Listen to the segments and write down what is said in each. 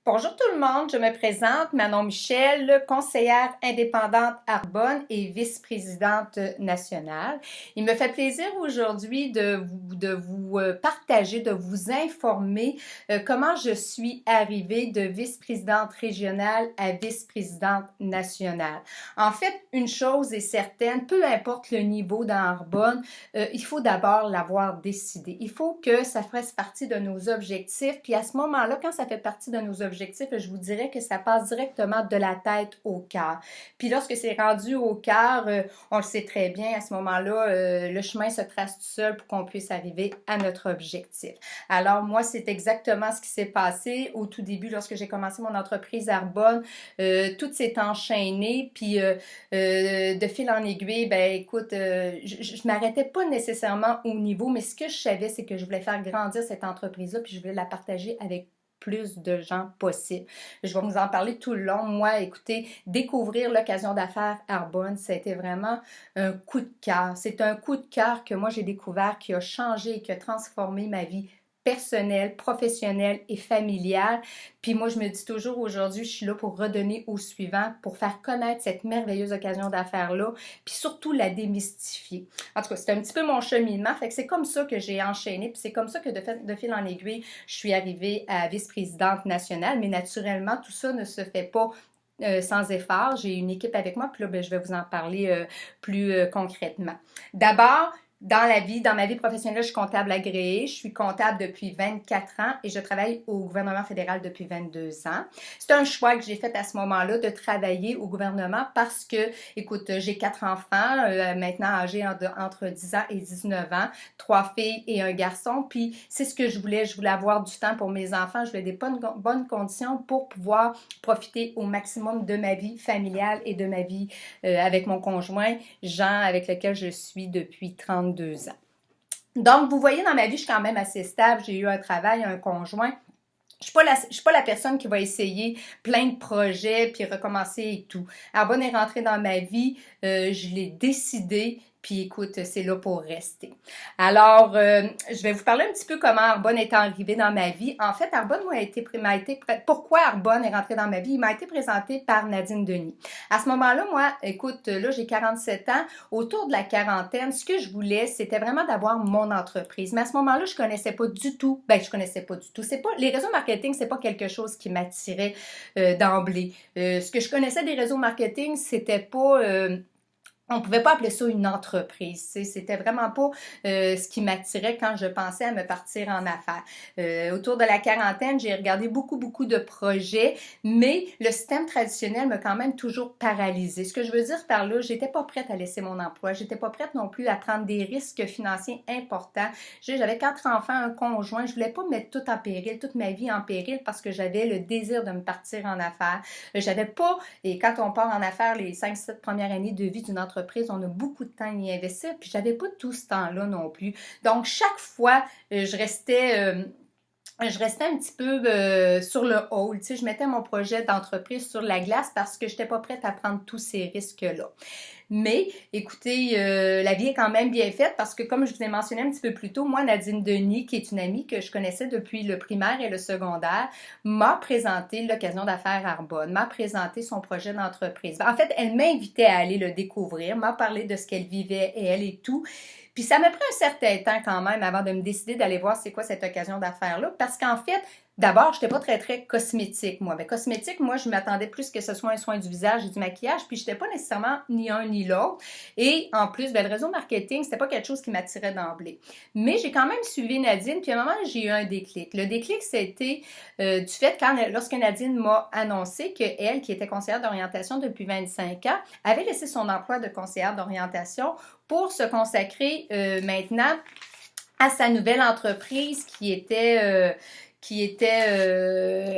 Bonjour tout le monde, je me présente, Manon Michel, conseillère indépendante Arbonne et vice-présidente nationale. Il me fait plaisir aujourd'hui de vous partager, de vous informer comment je suis arrivée de vice-présidente régionale à vice-présidente nationale. En fait, une chose est certaine, peu importe le niveau dans Arbonne, il faut d'abord l'avoir décidé. Il faut que ça fasse partie de nos objectifs, puis à ce moment-là, quand ça fait partie de nos objectifs, je vous dirais que ça passe directement de la tête au cœur. Puis lorsque c'est rendu au cœur, on le sait très bien, à ce moment-là, le chemin se trace tout seul pour qu'on puisse arriver à notre objectif. Alors moi, c'est exactement ce qui s'est passé au tout début lorsque j'ai commencé mon entreprise Arbonne. Tout s'est enchaîné, puis de fil en aiguille, ben écoute, je m'arrêtais pas nécessairement au niveau, mais ce que je savais, c'est que je voulais faire grandir cette entreprise-là, puis je voulais la partager avec plus de gens possible. Je vais vous en parler tout le long. Moi, écoutez, découvrir l'occasion d'affaires Arbonne, ça a été vraiment un coup de cœur. C'est un coup de cœur que moi j'ai découvert, qui a changé et qui a transformé ma vie personnelle, professionnelle et familiale. Puis moi, je me dis toujours aujourd'hui, je suis là pour redonner au suivant, pour faire connaître cette merveilleuse occasion d'affaires-là, puis surtout la démystifier. En tout cas, c'est un petit peu mon cheminement, fait que c'est comme ça que j'ai enchaîné, puis c'est comme ça que de fil en aiguille, je suis arrivée à vice-présidente nationale, mais naturellement, tout ça ne se fait pas sans effort. J'ai une équipe avec moi, puis là, ben, je vais vous en parler plus concrètement. D'abord, dans ma vie professionnelle, je suis comptable agréée. Je suis comptable depuis 24 ans et je travaille au gouvernement fédéral depuis 22 ans. C'est un choix que j'ai fait à ce moment-là de travailler au gouvernement parce que, écoute, j'ai 4 enfants, maintenant âgés entre 10 ans et 19 ans, 3 filles et un garçon. Puis c'est ce que je voulais. Je voulais avoir du temps pour mes enfants. Je voulais des bonnes conditions pour pouvoir profiter au maximum de ma vie familiale et de ma vie avec mon conjoint, Jean, avec lequel je suis depuis 32 ans. Donc, vous voyez, dans ma vie, je suis quand même assez stable. J'ai eu un travail, un conjoint. Je suis pas la personne qui va essayer plein de projets puis recommencer et tout. Arbonne est rentrée dans ma vie, je l'ai décidé. Puis écoute, c'est là pour rester. Alors, je vais vous parler un petit peu comment Arbonne est arrivée dans ma vie. En fait, Arbonne pourquoi Arbonne est rentrée dans ma vie? Il m'a été présenté par Nadine Denis. À ce moment-là, moi, écoute, là, j'ai 47 ans. Autour de la quarantaine, ce que je voulais, c'était vraiment d'avoir mon entreprise. Mais à ce moment-là, je connaissais pas du tout. Je connaissais pas du tout. Les réseaux marketing, c'est pas quelque chose qui m'attirait d'emblée. Ce que je connaissais des réseaux marketing, c'était pas on pouvait pas appeler ça une entreprise. C'était vraiment pas ce qui m'attirait quand je pensais à me partir en affaires. Autour de la quarantaine, j'ai regardé beaucoup de projets, mais le système traditionnel m'a quand même toujours paralysée. Ce que je veux dire par là, j'étais pas prête à laisser mon emploi. J'étais pas prête non plus à prendre des risques financiers importants. J'avais 4 enfants, un conjoint. Je voulais pas mettre tout en péril, toute ma vie en péril parce que j'avais le désir de me partir en affaires. J'avais pas, et quand on part en affaires, les 5-7 premières années de vie d'une entreprise, on a beaucoup de temps à y investir, puis j'avais pas tout ce temps-là non plus. Donc, chaque fois, je restais un petit peu sur le hold. Tu sais, je mettais mon projet d'entreprise sur la glace parce que je n'étais pas prête à prendre tous ces risques-là. Mais, écoutez, la vie est quand même bien faite parce que, comme je vous ai mentionné un petit peu plus tôt, moi, Nadine Denis, qui est une amie que je connaissais depuis le primaire et le secondaire, m'a présenté l'occasion d'affaires Arbonne, m'a présenté son projet d'entreprise. En fait, elle m'invitait à aller le découvrir, m'a parlé de ce qu'elle vivait et elle et tout. Puis ça m'a pris un certain temps quand même avant de me décider d'aller voir c'est quoi cette occasion d'affaires-là, parce qu'en fait, d'abord, je n'étais pas très cosmétique, moi. Mais cosmétique, moi, je m'attendais plus que ce soit un soin du visage et du maquillage, puis je n'étais pas nécessairement ni un ni l'autre. Et en plus, le réseau marketing, c'était pas quelque chose qui m'attirait d'emblée. Mais j'ai quand même suivi Nadine, puis à un moment, j'ai eu un déclic. Le déclic, c'était du fait lorsque Nadine m'a annoncé qu'elle, qui était conseillère d'orientation depuis 25 ans, avait laissé son emploi de conseillère d'orientation pour se consacrer maintenant à sa nouvelle entreprise qui était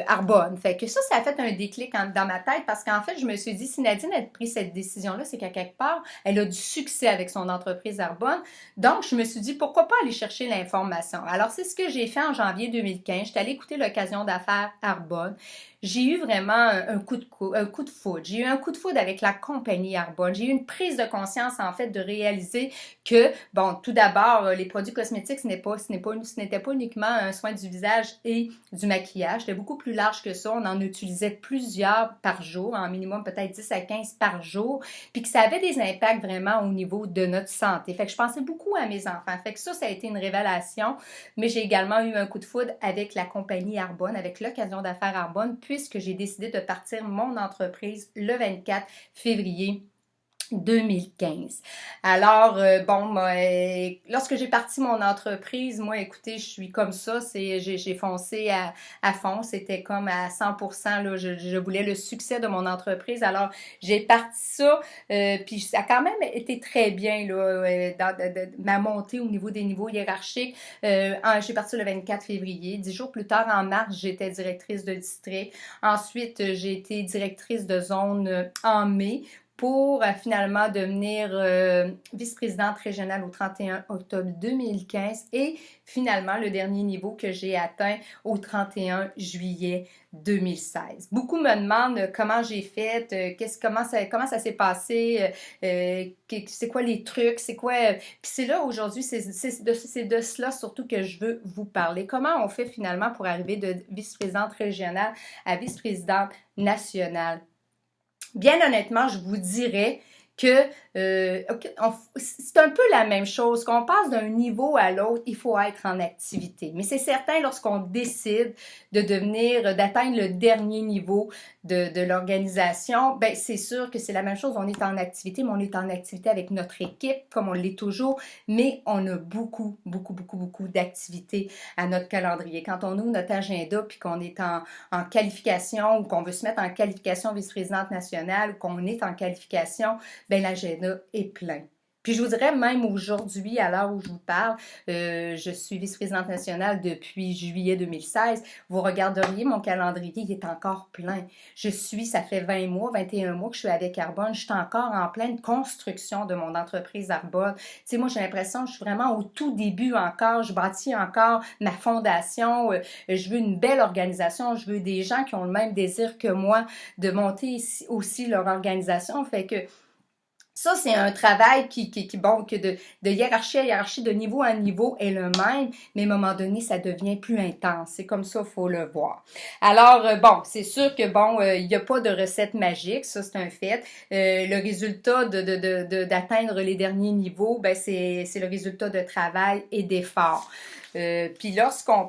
Arbonne. Fait que ça a fait un déclic dans ma tête parce qu'en fait, je me suis dit, si Nadine a pris cette décision-là, c'est qu'à quelque part, elle a du succès avec son entreprise Arbonne. Donc, je me suis dit, pourquoi pas aller chercher l'information? Alors, c'est ce que j'ai fait en janvier 2015. J'étais allée écouter l'occasion d'affaires Arbonne. J'ai eu vraiment un coup de foudre. J'ai eu un coup de foudre avec la compagnie Arbonne. J'ai eu une prise de conscience, en fait, de réaliser que, bon, tout d'abord, les produits cosmétiques, ce n'était pas uniquement un soin du visage et utiliser du maquillage. C'était beaucoup plus large que ça. On en utilisait plusieurs par jour, en minimum peut-être 10 à 15 par jour, puis que ça avait des impacts vraiment au niveau de notre santé. Fait que je pensais beaucoup à mes enfants. Fait que ça a été une révélation, mais j'ai également eu un coup de foudre avec la compagnie Arbonne, avec l'occasion d'affaires Arbonne, puisque j'ai décidé de partir mon entreprise le 24 février 2015. Alors, lorsque j'ai parti mon entreprise, moi, écoutez, je suis comme ça, j'ai foncé à fond, c'était comme à 100%, là, je voulais le succès de mon entreprise, alors j'ai parti ça, puis ça a quand même été très bien, là, ma montée au niveau des niveaux hiérarchiques. J'ai parti le 24 février, 10 jours plus tard, en mars, j'étais directrice de district. Ensuite, j'ai été directrice de zone en mai, pour finalement devenir vice-présidente régionale au 31 octobre 2015 et finalement le dernier niveau que j'ai atteint au 31 juillet 2016. Beaucoup me demandent comment j'ai fait, comment ça s'est passé, c'est quoi les trucs, c'est quoi... Puis c'est là aujourd'hui, c'est de cela surtout que je veux vous parler. Comment on fait finalement pour arriver de vice-présidente régionale à vice-présidente nationale? Bien honnêtement, je vous dirais que c'est un peu la même chose. Qu'on passe d'un niveau à l'autre, il faut être en activité. Mais c'est certain, lorsqu'on décide d'atteindre le dernier niveau de l'organisation, ben c'est sûr que c'est la même chose. On est en activité, mais on est en activité avec notre équipe, comme on l'est toujours, mais on a beaucoup d'activités à notre calendrier. Quand on ouvre notre agenda, puis qu'on est en qualification, ou qu'on veut se mettre en qualification vice-présidente nationale, ou qu'on est en qualification, ben l'agenda est plein. Puis je vous dirais, même aujourd'hui, à l'heure où je vous parle, je suis vice-présidente nationale depuis juillet 2016. Vous regarderiez mon calendrier, il est encore plein. Ça fait 20 mois, 21 mois que je suis avec Arbonne. Je suis encore en pleine construction de mon entreprise Arbonne. Tu sais, moi, j'ai l'impression que je suis vraiment au tout début encore. Je bâtis encore ma fondation. Je veux une belle organisation. Je veux des gens qui ont le même désir que moi de monter aussi leur organisation. Fait que ça, c'est un travail que de hiérarchie à hiérarchie, de niveau à niveau est le même, mais à un moment donné, ça devient plus intense. C'est comme ça, il faut le voir. Alors, c'est sûr que, il n'y a pas de recette magique, ça, c'est un fait. Le résultat d'atteindre les derniers niveaux, ben, c'est le résultat de travail et d'effort. Puis lorsqu'on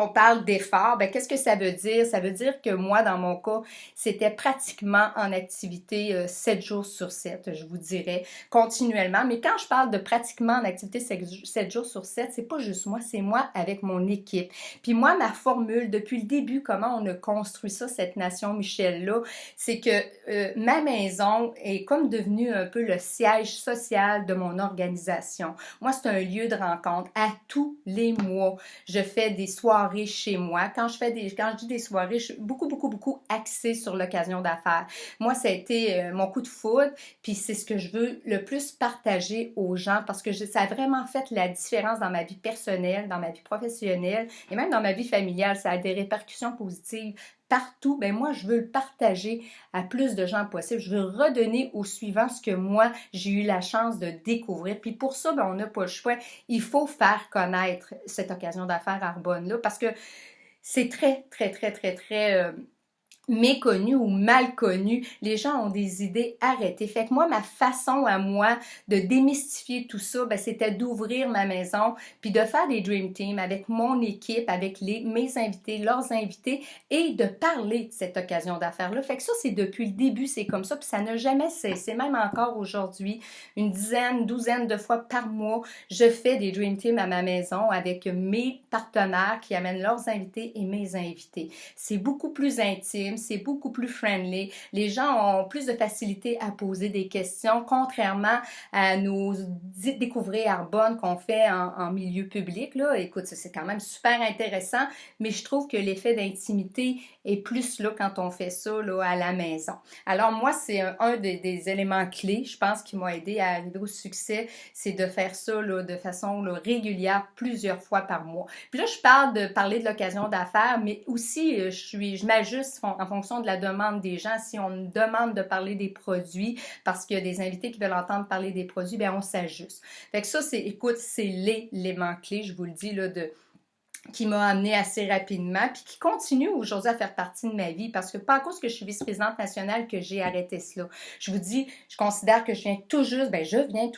parle d'effort, ben qu'est-ce que ça veut dire? Ça veut dire que moi, dans mon cas, c'était pratiquement en activité 7 jours sur 7, je vous dirais, continuellement. Mais quand je parle de pratiquement en activité 7 jours sur 7, c'est pas juste moi, c'est moi avec mon équipe. Puis moi, ma formule, depuis le début, comment on a construit ça, cette nation Michel-là, c'est que ma maison est comme devenue un peu le siège social de mon organisation. Moi, c'est un lieu de rencontre. À tous les mois, je fais des soirées chez moi. Quand je dis des soirées, je suis beaucoup axée sur l'occasion d'affaires. Moi, ça a été mon coup de foudre, puis c'est ce que je veux le plus partager aux gens parce que ça a vraiment fait la différence dans ma vie personnelle, dans ma vie professionnelle et même dans ma vie familiale. Ça a des répercussions positives partout. Ben moi, je veux le partager à plus de gens possible. Je veux redonner aux suivants ce que moi, j'ai eu la chance de découvrir. Puis pour ça, ben on n'a pas le choix. Il faut faire connaître cette occasion d'affaires Arbonne-là parce que c'est très méconnu ou mal connu, les gens ont des idées arrêtées. Fait que moi, ma façon à moi de démystifier tout ça, ben, c'était d'ouvrir ma maison puis de faire des Dream Team avec mon équipe, avec mes invités, leurs invités et de parler de cette occasion d'affaires-là. Fait que ça, c'est depuis le début, c'est comme ça puis ça n'a jamais cessé. Même encore aujourd'hui, une dizaine, douzaine de fois par mois, je fais des Dream Team à ma maison avec mes partenaires qui amènent leurs invités et mes invités. C'est beaucoup plus intime, c'est beaucoup plus friendly. Les gens ont plus de facilité à poser des questions, contrairement à nos découvrir Arbonne qu'on fait en milieu public. Là. Écoute, c'est quand même super intéressant, mais je trouve que l'effet d'intimité est plus là quand on fait ça là, à la maison. Alors moi, c'est un des éléments clés, je pense, qui m'a aidé à arriver au succès, c'est de faire ça là, de façon là, régulière plusieurs fois par mois. Puis là, je parler de l'occasion d'affaires, mais aussi, je m'ajuste en fonction de la demande des gens. Si on me demande de parler des produits, parce qu'il y a des invités qui veulent entendre parler des produits, bien, on s'ajuste. Fait que ça, écoute, c'est l'élément clé, je vous le dis, là, qui m'a amené assez rapidement, puis qui continue aujourd'hui à faire partie de ma vie, parce que pas à cause que je suis vice-présidente nationale que j'ai arrêté cela. Je vous dis, je considère que je viens tout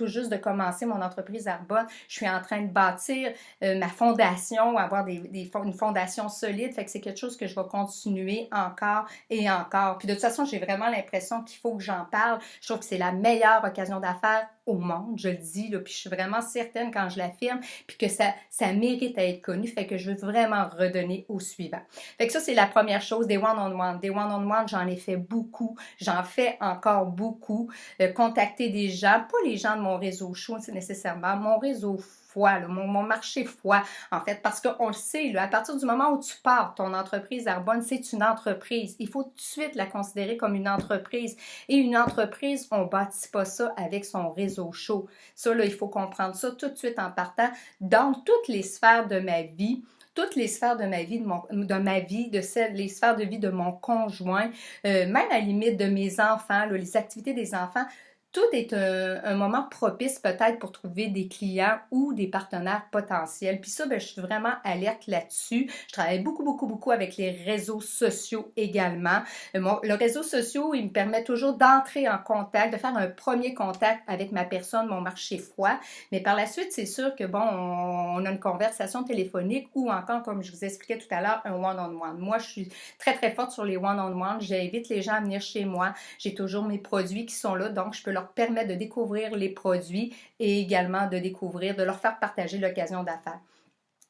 juste de commencer mon entreprise Arbonne. Je suis en train de bâtir ma fondation, avoir une fondation solide, fait que c'est quelque chose que je vais continuer encore et encore. Puis de toute façon, j'ai vraiment l'impression qu'il faut que j'en parle. Je trouve que c'est la meilleure occasion d'affaires au monde, je le dis, là, puis je suis vraiment certaine quand je l'affirme, puis que ça mérite à être connu, fait que je veux vraiment redonner au suivant. Fait que ça, c'est la première chose, des one-on-one. Des one-on-one, j'en ai fait beaucoup, j'en fais encore beaucoup. Contacter des gens, pas les gens de mon réseau chaud nécessairement, mon réseau foi, là, mon marché foi, en fait, parce qu'on le sait, là, à partir du moment où tu pars, ton entreprise Arbonne, c'est une entreprise. Il faut tout de suite la considérer comme une entreprise. Et une entreprise, on ne bâtit pas ça avec son réseau chaud. Ça, là, il faut comprendre ça tout de suite en partant dans toutes les sphères de ma vie. Toutes les sphères de ma vie, les sphères de vie de mon conjoint, même à la limite de mes enfants, là, les activités des enfants, tout est un moment propice peut-être pour trouver des clients ou des partenaires potentiels. Puis ça, ben, je suis vraiment alerte là-dessus. Je travaille beaucoup avec les réseaux sociaux également. Le réseau social, il me permet toujours d'entrer en contact, de faire un premier contact avec ma personne, mon marché foi. Mais par la suite, c'est sûr que, bon, on a une conversation téléphonique ou encore, comme je vous expliquais tout à l'heure, un one-on-one. Moi, je suis très forte sur les one-on-one. J'invite les gens à venir chez moi. J'ai toujours mes produits qui sont là, donc je peux leur permettre de découvrir les produits et également de leur faire partager l'occasion d'affaires.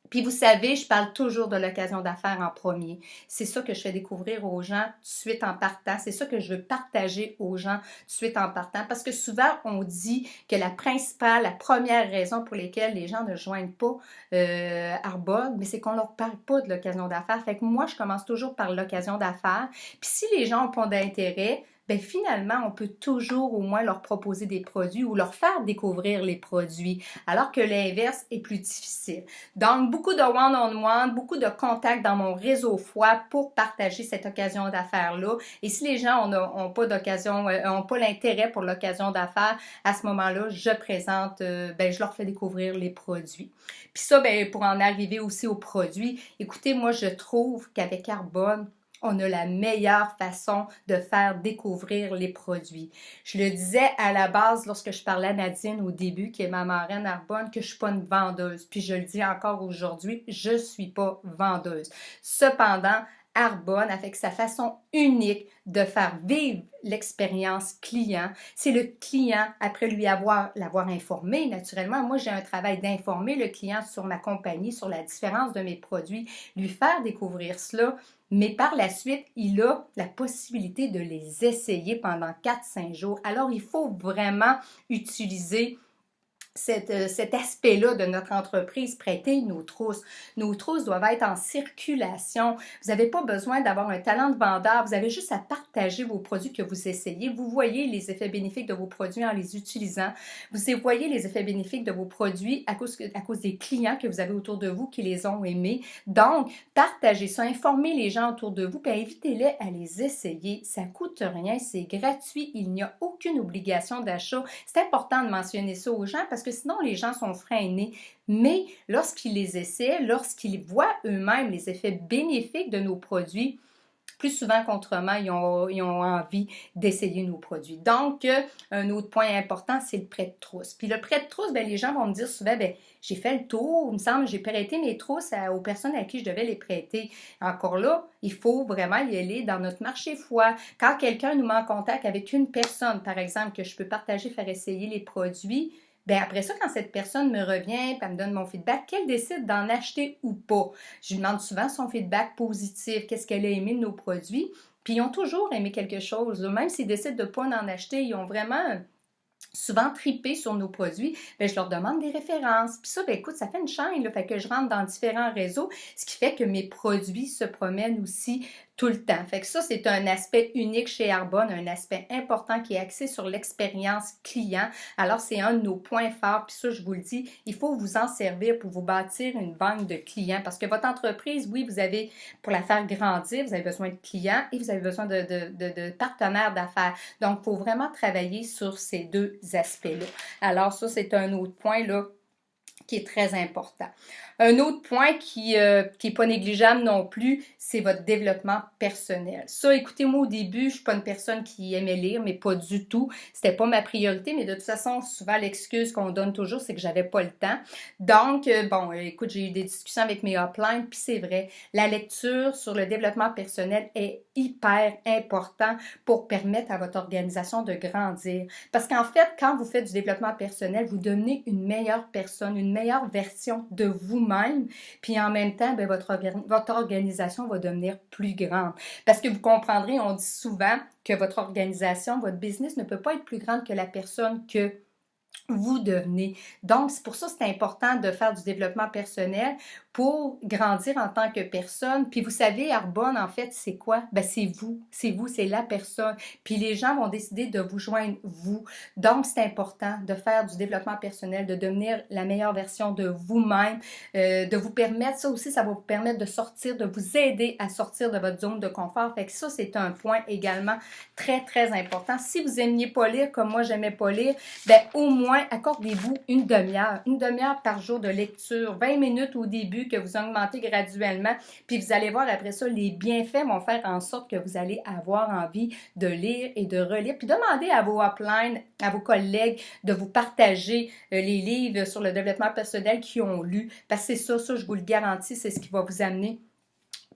Puis vous savez, je parle toujours de l'occasion d'affaires en premier. C'est ça que je fais découvrir aux gens tout de suite en partant. C'est ça que je veux partager aux gens tout de suite en partant. Parce que souvent, on dit que la première raison pour laquelle les gens ne joignent pas Arbonne, mais c'est qu'on leur parle pas de l'occasion d'affaires. Fait que moi, je commence toujours par l'occasion d'affaires. Puis si les gens ont pas d'intérêt, ben finalement, on peut toujours au moins leur proposer des produits ou leur faire découvrir les produits, alors que l'inverse est plus difficile. Donc, beaucoup de one-on-one, beaucoup de contacts dans mon réseau foi pour partager cette occasion d'affaires-là. Et si les gens n'ont pas d'occasion, n'ont pas l'intérêt pour l'occasion d'affaires, à ce moment-là, je leur fais découvrir les produits. Puis ça, ben, pour en arriver aussi aux produits, écoutez, moi, je trouve qu'avec Arbonne, on a la meilleure façon de faire découvrir les produits. Je le disais à la base lorsque je parlais à Nadine au début, qui est ma marraine Arbonne, que je ne suis pas une vendeuse. Puis je le dis encore aujourd'hui, je ne suis pas vendeuse. Cependant, Arbonne, avec sa façon unique de faire vivre l'expérience client, c'est le client, après l'avoir informé, naturellement, moi j'ai un travail d'informer le client sur ma compagnie, sur la différence de mes produits, lui faire découvrir cela, mais par la suite, il a la possibilité de les essayer pendant 4-5 jours. Alors, il faut vraiment utiliser cet aspect-là de notre entreprise, prêter nos trousses. Nos trousses doivent être en circulation. Vous n'avez pas besoin d'avoir un talent de vendeur. Vous avez juste à partager vos produits que vous essayez. Vous voyez les effets bénéfiques de vos produits en les utilisant. Vous voyez les effets bénéfiques de vos produits à cause des clients que vous avez autour de vous qui les ont aimés. Donc, partagez ça, informez les gens autour de vous, puis invitez-les à les essayer. Ça ne coûte rien, c'est gratuit, il n'y a aucune obligation d'achat. C'est important de mentionner ça aux gens parce que sinon les gens sont freinés. Mais lorsqu'ils les essaient, lorsqu'ils voient eux-mêmes les effets bénéfiques de nos produits, plus souvent qu'autrement, ils ont envie d'essayer nos produits. Donc, un autre point important, c'est le prêt de trousse. Puis le prêt de trousse, ben, les gens vont me dire souvent, ben, j'ai fait le tour, il me semble, j'ai prêté mes trousses aux personnes à qui je devais les prêter. Encore là, il faut vraiment y aller dans notre marché foi. Quand quelqu'un nous met en contact avec une personne, par exemple, que je peux partager, faire essayer les produits, bien après ça, quand cette personne me revient, elle me donne mon feedback, qu'elle décide d'en acheter ou pas. Je lui demande souvent son feedback positif, qu'est-ce qu'elle a aimé de nos produits. Puis ils ont toujours aimé quelque chose. Même s'ils décident de ne pas en acheter, ils ont vraiment souvent tripé sur nos produits, bien, je leur demande des références. Puis ça, bien, écoute, ça fait une chaîne, là, fait que je rentre dans différents réseaux, ce qui fait que mes produits se promènent aussi tout le temps. Fait que ça, c'est un aspect unique chez Arbonne, un aspect important qui est axé sur l'expérience client. Alors, c'est un de nos points forts. Puis ça, je vous le dis, il faut vous en servir pour vous bâtir une banque de clients parce que votre entreprise, oui, vous avez, pour la faire grandir, vous avez besoin de clients et vous avez besoin de partenaires d'affaires. Donc, il faut vraiment travailler sur ces deux aspects-là. Alors, ça, c'est un autre point, là, qui est très important. Un autre point qui est pas négligeable non plus, c'est votre développement personnel. Ça, écoutez-moi, au début, je suis pas une personne qui aimait lire, mais pas du tout. C'était pas ma priorité, mais de toute façon, souvent l'excuse qu'on donne toujours, c'est que j'avais pas le temps. Donc, bon, écoute, j'ai eu des discussions avec mes uplines, puis c'est vrai, la lecture sur le développement personnel est hyper important pour permettre à votre organisation de grandir. Parce qu'en fait, quand vous faites du développement personnel, vous devenez une meilleure personne, une meilleure version de vous-même, puis en même temps, bien, votre organisation va devenir plus grande. Parce que vous comprendrez, on dit souvent que votre organisation, votre business ne peut pas être plus grande que la personne que vous devenez. Donc, c'est pour ça que c'est important de faire du développement personnel pour grandir en tant que personne. Puis vous savez, Arbonne, en fait, c'est quoi? Ben, c'est vous, c'est la personne. Puis les gens vont décider de vous joindre, vous. Donc, c'est important de faire du développement personnel, de devenir la meilleure version de vous-même, de vous permettre, ça aussi, ça va vous permettre de sortir, de vous aider à sortir de votre zone de confort. Fait que ça, c'est un point également très, très important. Si vous aimiez pas lire comme moi, j'aimais pas lire, ben, au moins, accordez-vous une demi-heure par jour de lecture, 20 minutes au début que vous augmentez graduellement, puis vous allez voir après ça, les bienfaits vont faire en sorte que vous allez avoir envie de lire et de relire, puis demandez à vos uplines, à vos collègues de vous partager les livres sur le développement personnel qu'ils ont lu, parce que c'est ça, je vous le garantis, c'est ce qui va vous amener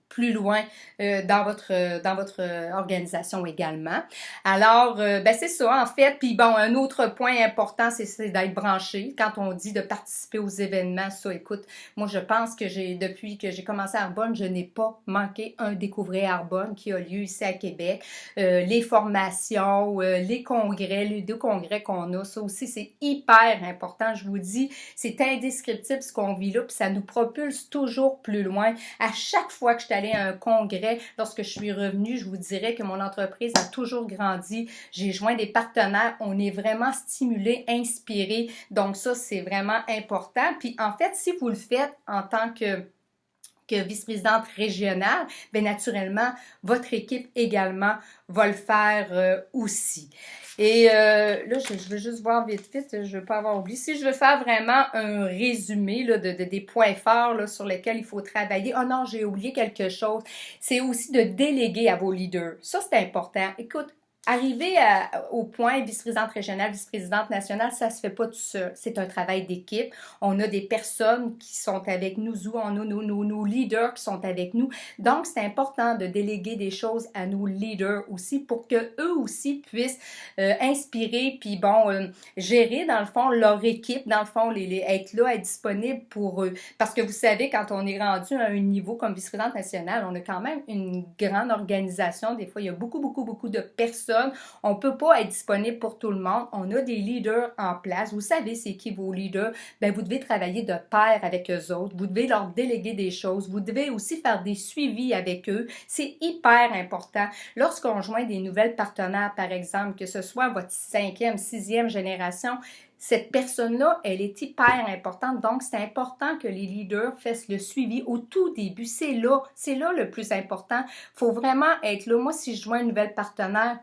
plus loin dans votre organisation également. Alors, ben c'est ça en fait. Puis bon, un autre point important, c'est d'être branché. Quand on dit de participer aux événements, ça, écoute, moi je pense que depuis que j'ai commencé à Arbonne, je n'ai pas manqué un Découvrir Arbonne qui a lieu ici à Québec. Les formations, les congrès, les 2 congrès qu'on a, ça aussi c'est hyper important. Je vous dis, c'est indescriptible ce qu'on vit là, puis ça nous propulse toujours plus loin. À chaque fois que je suis allée à un congrès, lorsque je suis revenue, je vous dirais que mon entreprise a toujours grandi. J'ai joint des partenaires. On est vraiment stimulé, inspiré. Donc ça, c'est vraiment important. Puis en fait, si vous le faites en tant que vice-présidente régionale, bien naturellement, votre équipe également va le faire aussi. Et là, je veux juste voir vite, je ne veux pas avoir oublié. Si je veux faire vraiment un résumé là, des points forts là, sur lesquels il faut travailler. Oh non, j'ai oublié quelque chose. C'est aussi de déléguer à vos leaders. Ça, c'est important. Écoute, arriver au point vice-présidente régionale, vice-présidente nationale, ça se fait pas tout seul. C'est un travail d'équipe. On a des personnes qui sont avec nous, on a nos leaders qui sont avec nous. Donc, c'est important de déléguer des choses à nos leaders aussi pour que eux aussi puissent inspirer puis bon, gérer dans le fond leur équipe, dans le fond, être là, être disponible pour eux. Parce que vous savez, quand on est rendu à un niveau comme vice-présidente nationale, on a quand même une grande organisation. Des fois, il y a beaucoup de personnes. On ne peut pas être disponible pour tout le monde. On a des leaders en place. Vous savez c'est qui vos leaders. Ben, vous devez travailler de pair avec eux autres. Vous devez leur déléguer des choses. Vous devez aussi faire des suivis avec eux. C'est hyper important. Lorsqu'on joint des nouvelles partenaires, par exemple, que ce soit votre 5e, 6e génération, cette personne-là, elle est hyper importante. Donc, c'est important que les leaders fassent le suivi au tout début. C'est là le plus important. Il faut vraiment être là. Moi, si je joins une nouvelle partenaire,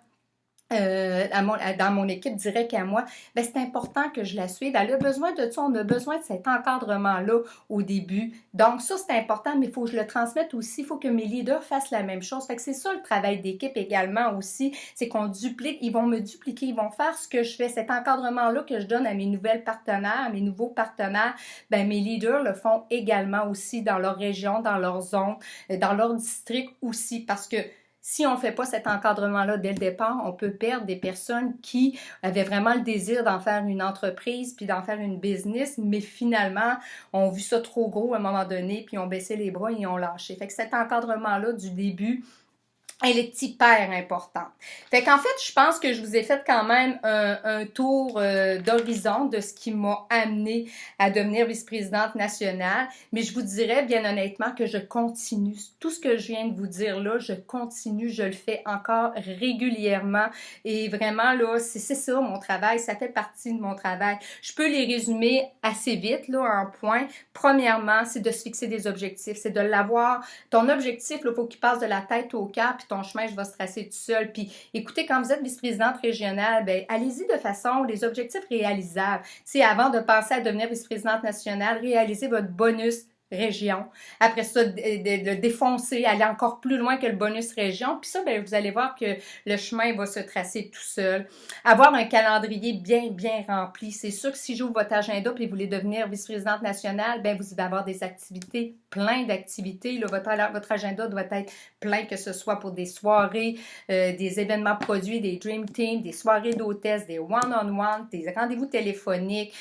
dans mon équipe directe à moi, ben c'est important que je la suive. Elle a besoin de ça, on a besoin de cet encadrement-là au début. Donc ça, c'est important, mais il faut que je le transmette aussi. Il faut que mes leaders fassent la même chose. Fait que c'est ça le travail d'équipe également aussi, c'est qu'on duplique, ils vont me dupliquer, ils vont faire ce que je fais. Cet encadrement-là que je donne à mes nouvelles partenaires, à mes nouveaux partenaires, ben mes leaders le font également aussi dans leur région, dans leur zone, dans leur district aussi, parce que si on ne fait pas cet encadrement-là dès le départ, on peut perdre des personnes qui avaient vraiment le désir d'en faire une entreprise puis d'en faire une business, mais finalement, ont vu ça trop gros à un moment donné puis ont baissé les bras et ont lâché. Fait que cet encadrement-là du début, elle est hyper importante. Fait qu'en fait, je pense que je vous ai fait quand même un tour d'horizon de ce qui m'a amené à devenir vice-présidente nationale, mais je vous dirais bien honnêtement que je continue. Tout ce que je viens de vous dire là, je continue, je le fais encore régulièrement et vraiment là, c'est ça mon travail, ça fait partie de mon travail. Je peux les résumer assez vite là en point. Premièrement, c'est de se fixer des objectifs, c'est de l'avoir. Ton objectif, il faut qu'il passe de la tête au cœur, puis ton chemin, je vais se tracer tout seul. Puis écoutez, quand vous êtes vice-présidente régionale, ben allez-y de façon, les objectifs réalisables. Tu sais, avant de penser à devenir vice-présidente nationale, réalisez votre bonus région. Après ça, de défoncer, aller encore plus loin que le bonus région. Puis ça, ben, vous allez voir que le chemin va se tracer tout seul. Avoir un calendrier bien rempli. C'est sûr que si j'ouvre votre agenda et vous voulez devenir vice-présidente nationale, ben, vous allez avoir des activités, plein d'activités. Votre agenda doit être plein, que ce soit pour des soirées, des événements produits, des Dream Team, des soirées d'hôtesse, des one-on-one, des rendez-vous téléphoniques.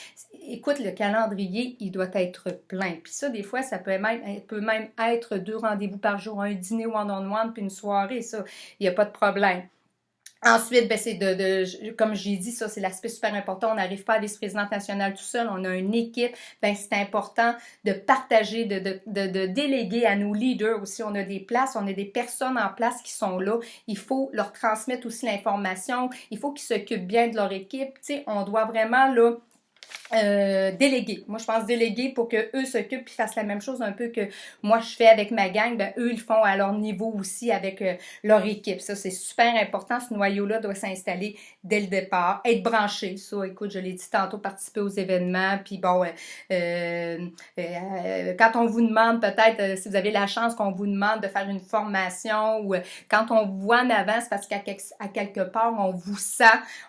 Écoute, le calendrier, il doit être plein. Puis ça, des fois, ça peut même être 2 rendez-vous par jour, un dîner one-on-one, puis une soirée, ça, il n'y a pas de problème. Ensuite, ben, c'est comme j'ai dit, ça, c'est l'aspect super important. On n'arrive pas à vice-présidente nationale tout seul. On a une équipe. Ben, c'est important de partager, de déléguer à nos leaders aussi. On a des places, on a des personnes en place qui sont là. Il faut leur transmettre aussi l'information. Il faut qu'ils s'occupent bien de leur équipe. Tu sais, on doit vraiment, là, déléguer. Moi, je pense déléguer pour que eux s'occupent et fassent la même chose un peu que moi je fais avec ma gang. Ben, eux, ils font à leur niveau aussi avec leur équipe. Ça, c'est super important. Ce noyau-là doit s'installer dès le départ. Être branché. Ça, écoute, je l'ai dit tantôt, participer aux événements. Puis bon, quand on vous demande peut-être, si vous avez la chance qu'on vous demande de faire une formation ou quand on vous voit en avant, c'est parce qu'à quelque part, on vous sent.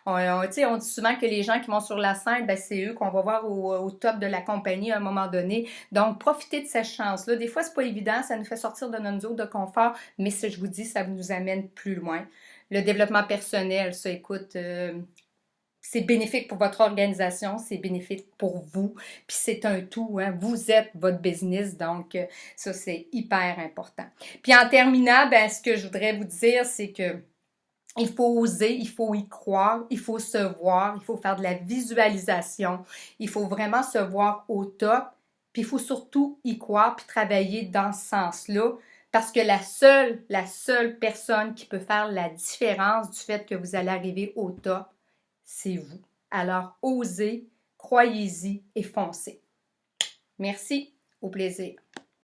On dit souvent que les gens qui vont sur la scène, ben, c'est eux qu'on va voir au top de la compagnie à un moment donné. Donc, profitez de cette chance-là. Des fois, c'est pas évident, ça nous fait sortir de notre zone de confort, mais si je vous dis, ça nous amène plus loin. Le développement personnel, ça, écoute, c'est bénéfique pour votre organisation, c'est bénéfique pour vous, puis c'est un tout, hein? Vous êtes votre business, donc ça, c'est hyper important. Puis en terminant, ben, ce que je voudrais vous dire, c'est que il faut oser, il faut y croire, il faut se voir, il faut faire de la visualisation, il faut vraiment se voir au top, puis il faut surtout y croire puis travailler dans ce sens-là, parce que la seule personne qui peut faire la différence du fait que vous allez arriver au top, c'est vous. Alors, osez, croyez-y et foncez. Merci, au plaisir.